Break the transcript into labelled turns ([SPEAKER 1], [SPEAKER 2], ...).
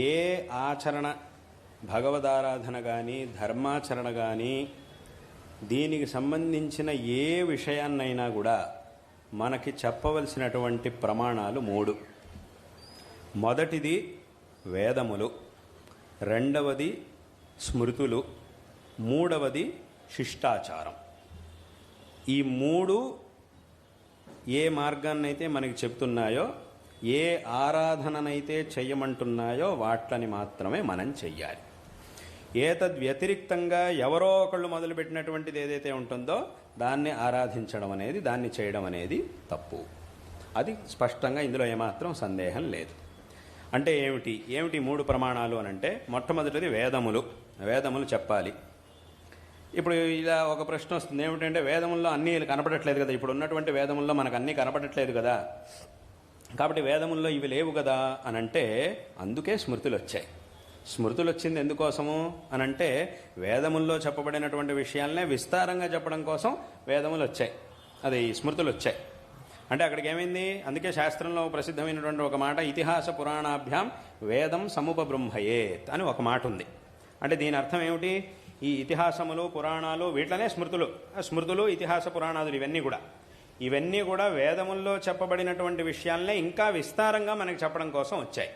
[SPEAKER 1] ఏ ఆచరణ భగవదారాధన కానీ ధర్మాచరణ కానీ దీనికి సంబంధించిన ఏ విషయాన్నైనా కూడా మనకి చెప్పవలసినటువంటి ప్రమాణాలు 3. మొదటిది వేదములు, రెండవది స్మృతులు, మూడవది శిష్టాచారం. ఈ 3 ఏ మార్గాన్నైతే మనకి చెప్తున్నాయో, ఏ ఆరాధననైతే చెయ్యమంటున్నాయో వాట్లని మాత్రమే మనం చెయ్యాలి. ఏతద్వ్యతిరిక్తంగా ఎవరో ఒకళ్ళు మొదలుపెట్టినటువంటిది ఏదైతే ఉంటుందో దాన్ని ఆరాధించడం అనేది, దాన్ని చేయడం అనేది తప్పు. అది స్పష్టంగా ఇందులో ఏమాత్రం సందేహం లేదు. అంటే ఏమిటి 3 ప్రమాణాలు అనంటే, మొట్టమొదటిది వేదములు చెప్పాలి. ఇప్పుడు ఇలా ఒక ప్రశ్న వస్తుంది, ఏమిటంటే వేదముల్లో అన్నీ కనపడట్లేదు కదా, ఇప్పుడు ఉన్నటువంటి వేదముల్లో మనకు అన్నీ కనపడట్లేదు కదా, కాబట్టి వేదముల్లో ఇవి లేవు కదా అనంటే అందుకే స్మృతులు వచ్చాయి. స్మృతులు వచ్చింది ఎందుకోసము అనంటే వేదముల్లో చెప్పబడినటువంటి విషయాలనే విస్తారంగా చెప్పడం కోసం వేదములు వచ్చాయి, అది స్మృతులు వచ్చాయి. అంటే అక్కడికి ఏమైంది, అందుకే శాస్త్రంలో ప్రసిద్ధమైనటువంటి ఒక మాట, ఇతిహాస పురాణాభ్యాం వేదం సముపబృంహయేత్ అని ఒక మాట ఉంది. అంటే దీని అర్థం ఏమిటి, ఈ ఇతిహాసములు పురాణాలు వీటిలోనే స్మృతులు ఇతిహాస పురాణాదులు ఇవన్నీ కూడా వేదముల్లో చెప్పబడినటువంటి విషయాలనే ఇంకా విస్తారంగా మనకి చెప్పడం కోసం వచ్చాయి.